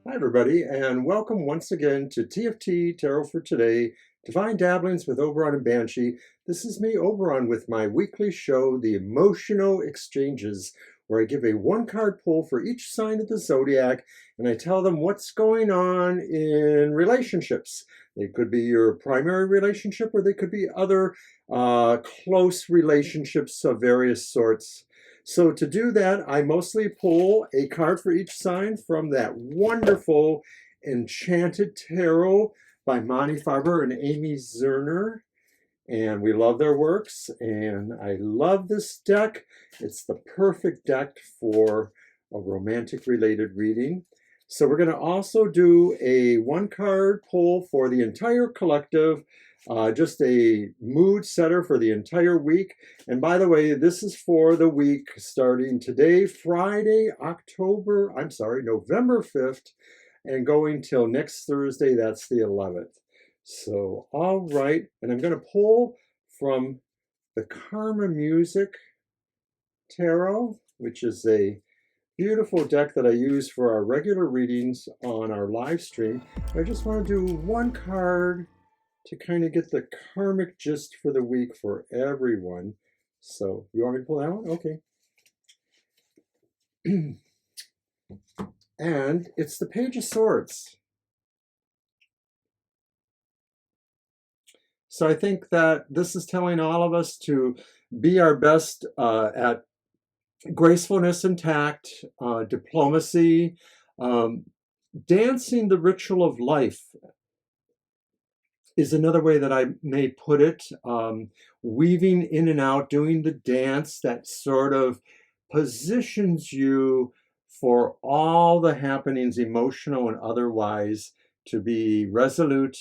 Hi, everybody, and welcome once again to TFT Tarot for Today, Divine Dabblings with Oberon and Banshee. This is me, Oberon, with my weekly show, The Emotional Exchanges, where I give a one-card pull for each sign of the Zodiac, and I tell them what's going on in relationships. They could be your primary relationship, or they could be other close relationships of various sorts. So to do that, I mostly pull a card for each sign from that wonderful Enchanted Tarot by Monty Farber and Amy Zerner. And we love their works, and I love this deck. It's the perfect deck for a romantic related reading. So we're going to also do a one-card pull for the entire collective, just a mood setter for the entire week. And by the way, this is for the week starting today, Friday, November 5th, and going till next Thursday, that's the 11th. So, all right, and I'm going to pull from the Karma Music Tarot, which is a beautiful deck that I use for our regular readings on our live stream. I just want to do one card to kind of get the karmic gist for the week for everyone. So, you want me to pull that one? Okay. And it's the Page of Swords. So I think that this is telling all of us to be our best at gracefulness and tact, diplomacy, dancing the ritual of life is another way that I may put it. Weaving in and out, doing the dance that sort of positions you for all the happenings, emotional and otherwise, to be resolute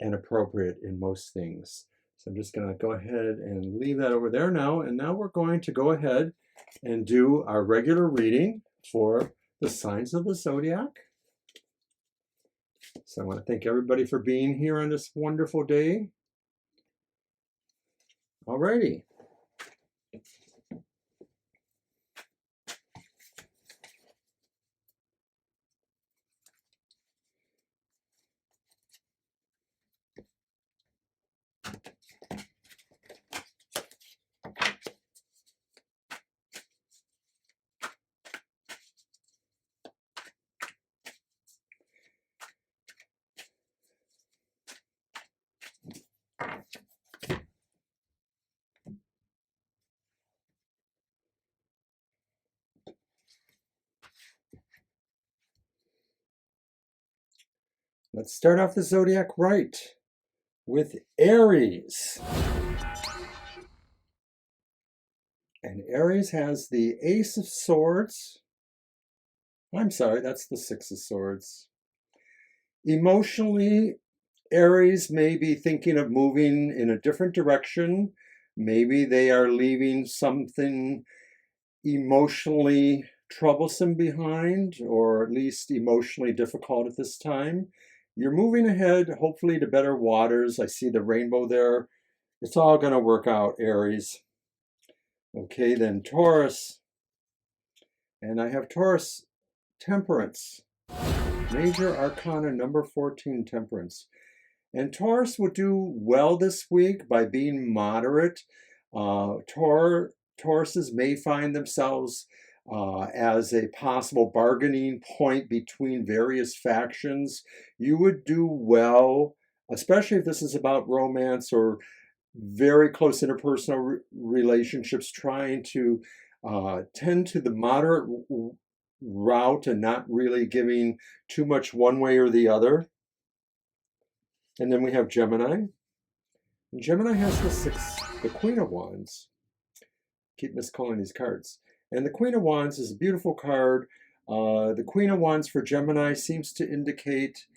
and appropriate in most things. So I'm just going to go ahead and leave that over there now. And now we're going to go ahead and do our regular reading for the signs of the Zodiac. So I want to thank everybody for being here on this wonderful day. Alrighty. Let's start off the Zodiac right with Aries. And Aries has the Ace of Swords. I'm sorry, that's the Six of Swords. Emotionally, Aries may be thinking of moving in a different direction. Maybe they are leaving something emotionally troublesome behind, or at least emotionally difficult at this time. You're moving ahead, hopefully, to better waters. I see the rainbow there. It's all going to work out, Aries. Okay, then Taurus. And I have Taurus Temperance. Major Arcana number 14, Temperance. And Taurus would do well this week by being moderate. Tauruses may find themselves as a possible bargaining point between various factions. You would do well, especially if this is about romance or very close interpersonal relationships, trying to tend to the moderate route and not really giving too much one way or the other. And then we have Gemini. And Gemini has the Queen of Wands. Keep miscalling these cards. And the Queen of Wands is a beautiful card. The Queen of Wands for Gemini seems to indicate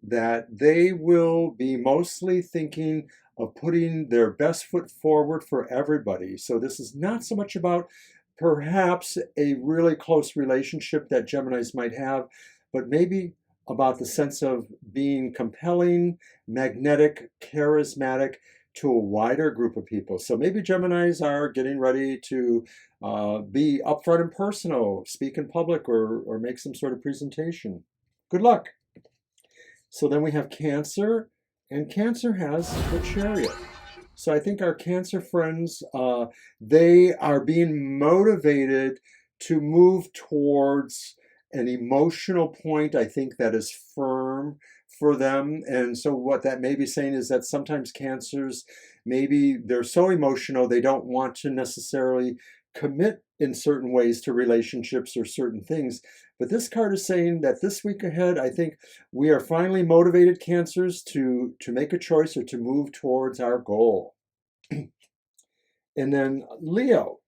that they will be mostly thinking of putting their best foot forward for everybody. So this is not so much about perhaps a really close relationship that Geminis might have, but maybe about the sense of being compelling, magnetic, charismatic to a wider group of people. So maybe Geminis are getting ready to be upfront and personal, speak in public, or make some sort of presentation. Good luck. So then we have Cancer, and Cancer has the Chariot. So I think our Cancer friends, they are being motivated to move towards an emotional point, I think, that is firm for them. And so what that may be saying is that sometimes Cancers, maybe they're so emotional, they don't want to necessarily commit in certain ways to relationships or certain things. But this card is saying that this week ahead, I think we are finally motivated, Cancers, to make a choice or to move towards our goal. And then Leo.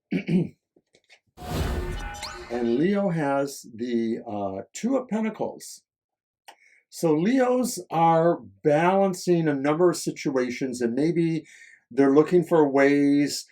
And Leo has the Two of Pentacles. So Leos are balancing a number of situations, and maybe they're looking for ways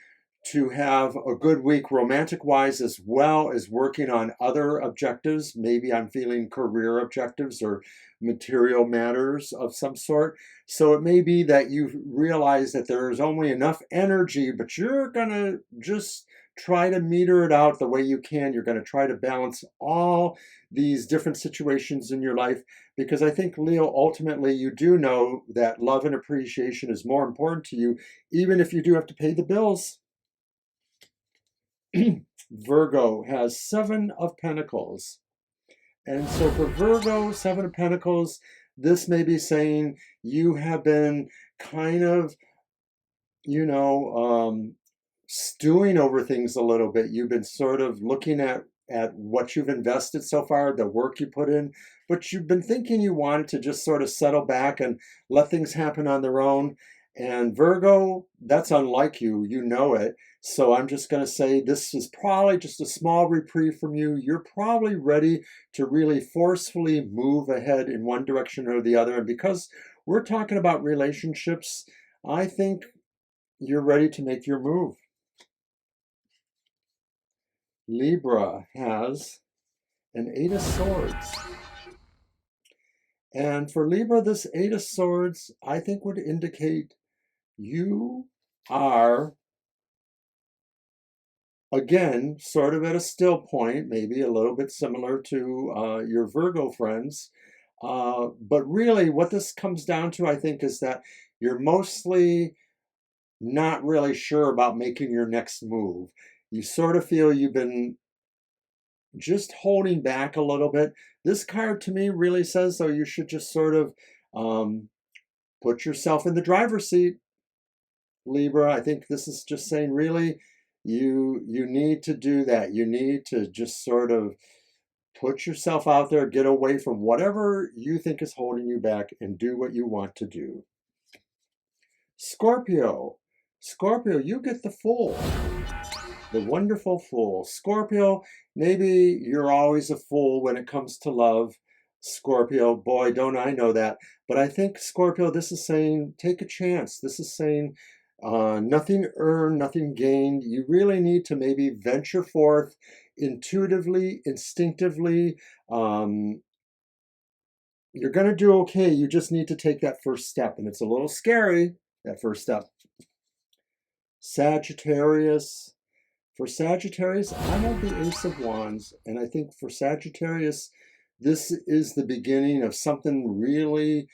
to have a good week romantic-wise, as well as working on other objectives. Maybe I'm feeling career objectives or material matters of some sort. So it may be that you realize that there's only enough energy, but you're going to just try to meter it out the way you can. You're going to try to balance all these different situations in your life, because I think, Leo, ultimately you do know that love and appreciation is more important to you, even if you do have to pay the bills. Virgo has Seven of Pentacles. And so for Virgo, Seven of Pentacles, this may be saying you have been kind of, stewing over things a little bit. You've been sort of looking at what you've invested so far, the work you put in, but you've been thinking you wanted to just sort of settle back and let things happen on their own. And Virgo, that's unlike you. You know it. So I'm just going to say this is probably just a small reprieve from you. You're probably ready to really forcefully move ahead in one direction or the other. And because we're talking about relationships, I think you're ready to make your move. Libra has an Eight of Swords. And for Libra, this Eight of Swords, I think, would indicate you are, again, sort of at a still point, maybe a little bit similar to your Virgo friends. But really, what this comes down to, I think, is that you're mostly not really sure about making your next move. You sort of feel you've been just holding back a little bit. This card to me really says, though, you should just sort of put yourself in the driver's seat, Libra. I think this is just saying, really, you need to do that. You need to just sort of put yourself out there, get away from whatever you think is holding you back, and do what you want to do. Scorpio. Scorpio, you get the Fool. The wonderful Fool. Scorpio, maybe you're always a fool when it comes to love. Scorpio, boy, don't I know that. But I think, Scorpio, this is saying, take a chance. This is saying, nothing earned, nothing gained. You really need to maybe venture forth intuitively, instinctively. You're going to do okay. You just need to take that first step. And it's a little scary, that first step. Sagittarius. For Sagittarius, I have the Ace of Wands, and I think for Sagittarius, this is the beginning of something really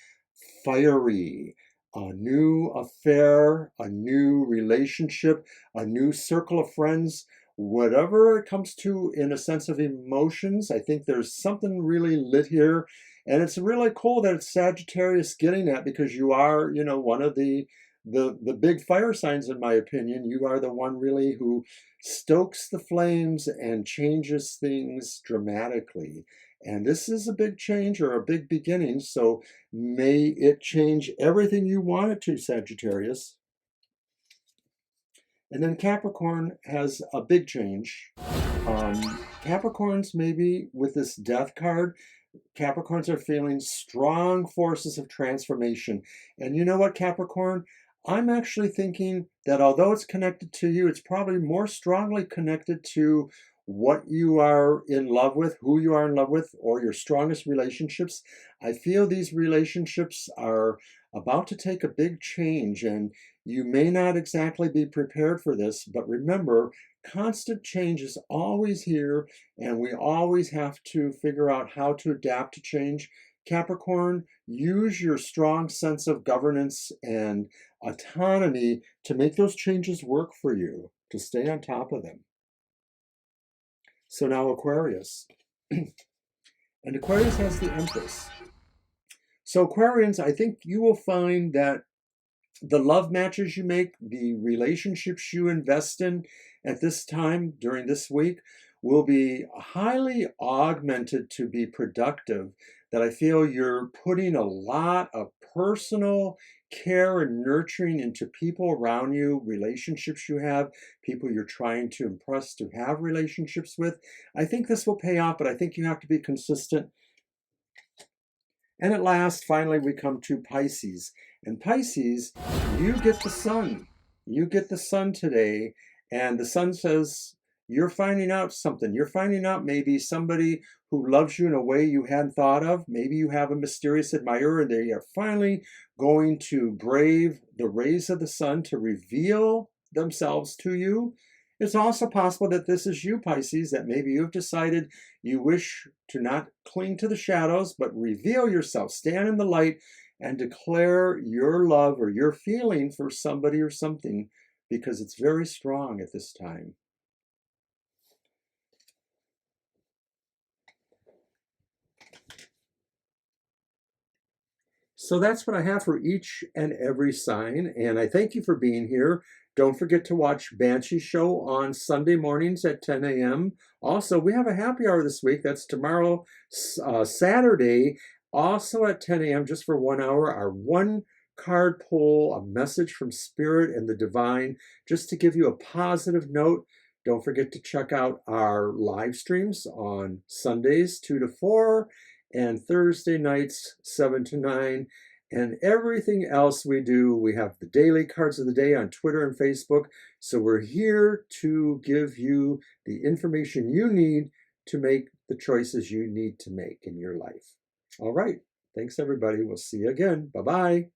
fiery. A new affair, a new relationship, a new circle of friends, whatever it comes to in a sense of emotions. I think there's something really lit here, and it's really cool that it's Sagittarius getting that, because you are, one of the big fire signs, in my opinion. You are the one really who stokes the flames and changes things dramatically. And this is a big change or a big beginning, so may it change everything you want it to, Sagittarius. And then Capricorn has a big change. Capricorns, maybe with this Death card, Capricorns are feeling strong forces of transformation. And you know what, Capricorn? I'm actually thinking that although it's connected to you, it's probably more strongly connected to what you are in love with, who you are in love with, or your strongest relationships. I feel these relationships are about to take a big change, and you may not exactly be prepared for this, but remember, Constant change is always here, and we always have to figure out how to adapt to change. Capricorn, use your strong sense of governance and autonomy to make those changes work for you, to stay on top of them. So now Aquarius. And Aquarius has the Empress. So Aquarians, I think you will find that the love matches you make, the relationships you invest in at this time during this week will be highly augmented to be productive. That I feel you're putting a lot of personal care and nurturing into people around you, relationships you have, people you're trying to impress to have relationships with. I think this will pay off, but I think you have to be consistent. And at last, finally, we come to Pisces. And Pisces, you get the sun. You get the sun today. And the sun says, you're finding out something. You're finding out maybe somebody who loves you in a way you hadn't thought of. Maybe you have a mysterious admirer and they are finally going to brave the rays of the sun to reveal themselves to you. It's also possible that this is you, Pisces, that maybe you've decided you wish to not cling to the shadows, but reveal yourself, stand in the light, and declare your love or your feeling for somebody or something, because it's very strong at this time. So that's what I have for each and every sign, and I thank you for being here. Don't forget to watch Banshee's show on Sunday mornings at 10 a.m. Also, we have a happy hour this week. That's tomorrow, Saturday, also at 10 a.m. just for 1 hour. Our one card pull, a message from Spirit and the Divine, just to give you a positive note. Don't forget to check out our live streams on Sundays 2 to 4 and Thursday nights 7 to 9. And everything else we do, we have the daily cards of the day on Twitter and Facebook. So we're here to give you the information you need to make the choices you need to make in your life. All right. Thanks, everybody. We'll see you again. Bye-bye.